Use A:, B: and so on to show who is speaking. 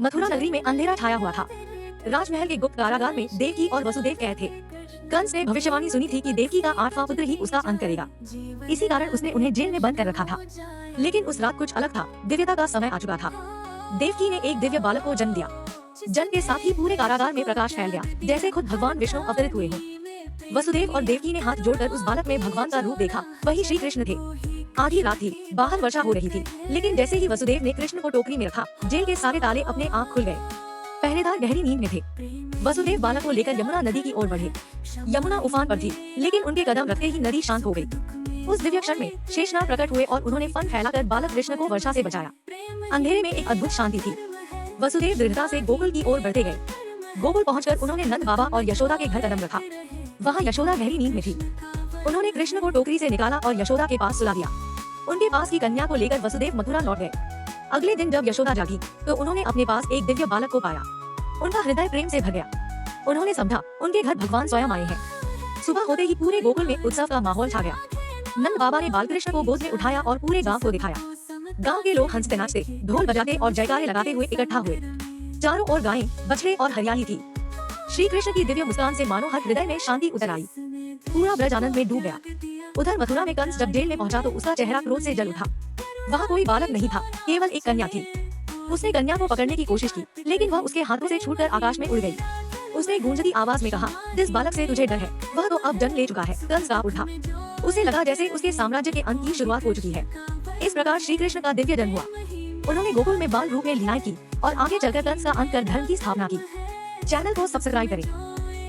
A: मथुरा नगरी में अंधेरा छाया हुआ था। राजमहल के गुप्त कारागार में देवकी और वसुदेव कैद थे। कंस ने भविष्यवाणी सुनी थी कि देवकी का 8वां पुत्र ही उसका अंत करेगा। इसी कारण उसने उन्हें जेल में बंद कर रखा था। लेकिन उस रात कुछ अलग था। दिव्यता का समय आ चुका था। देवकी ने एक दिव्य बालक को जन्म दिया। जन्म के साथ ही पूरे कारागार में प्रकाश फैल गया, जैसे खुद भगवान विष्णु अवतरित हुए हों। वसुदेव और देवकी ने हाथ जोड़कर उस बालक में भगवान का रूप देखा। वही श्री कृष्ण थे। आधी रात थी, बाहर वर्षा हो रही थी, लेकिन जैसे ही वसुदेव ने कृष्ण को टोकरी में रखा, जेल के सारे ताले अपने आप खुल गए। पहरेदार गहरी नींद में थे। वसुदेव बालक को लेकर यमुना नदी की ओर बढ़े। यमुना उफान पर थी, लेकिन उनके कदम रखते ही नदी शांत हो गई। उस दिव्य क्षण में शेषनाग प्रकट हुए और उन्होंने फन फैलाकर बालक कृष्ण को वर्षा से बचाया। अंधेरे में एक अद्भुत शांति थी। वसुदेव दृढ़ता से गोकुल की ओर बढ़ते गए। गोकुल पहुंचकर उन्होंने नंद बाबा और यशोदा के घर कदम रखा। वहाँ यशोदा गहरी नींद में थी। उन्होंने कृष्ण को टोकरी से निकाला और यशोदा के पास सुला दिया। उनके पास की कन्या को लेकर वसुदेव मथुरा लौट गए। अगले दिन जब यशोदा जागी तो उन्होंने अपने पास एक दिव्य बालक को पाया। उनका हृदय प्रेम से भर गया। उन्होंने समझा उनके घर भगवान स्वयं आए हैं। सुबह होते ही पूरे गोकुल में उत्सव का माहौल छा गया। नंद बाबा ने बालकृष्ण को गोद में उठाया और पूरे गांव को दिखाया। गांव के लोग हंसते नाचते, ढोल बजाते और जयकारे लगाते हुए इकट्ठा हुए। चारों ओर गायें, बछड़े और हरियाली थी। श्री कृष्ण की दिव्य मुस्कान से मानो हर हृदय में शांति उतर आई। पूरा ब्रज आनंद में डूब गया। उधर मथुरा में कंस जब जेल में पहुंचा तो उसका चेहरा क्रोध से जल उठा। वहाँ कोई बालक नहीं था, केवल एक कन्या थी। उसने कन्या को पकड़ने की कोशिश की, लेकिन वह उसके हाथों से छूटकर आकाश में उड़ गई। उसने गूंजती आवाज में कहा, जिस बालक से तुझे डर है वह तो अब जन्म ले चुका है। कंस कांप उठा। उसे लगा जैसे उसके साम्राज्य के अंत की शुरुआत हो चुकी है। इस प्रकार श्री कृष्ण का दिव्य जन्म हुआ। उन्होंने गोकुल में बाल रूप में लीलाएं की और आगे चलकर कंस का अंत कर धर्म की स्थापना की। चैनल को सब्सक्राइब करें।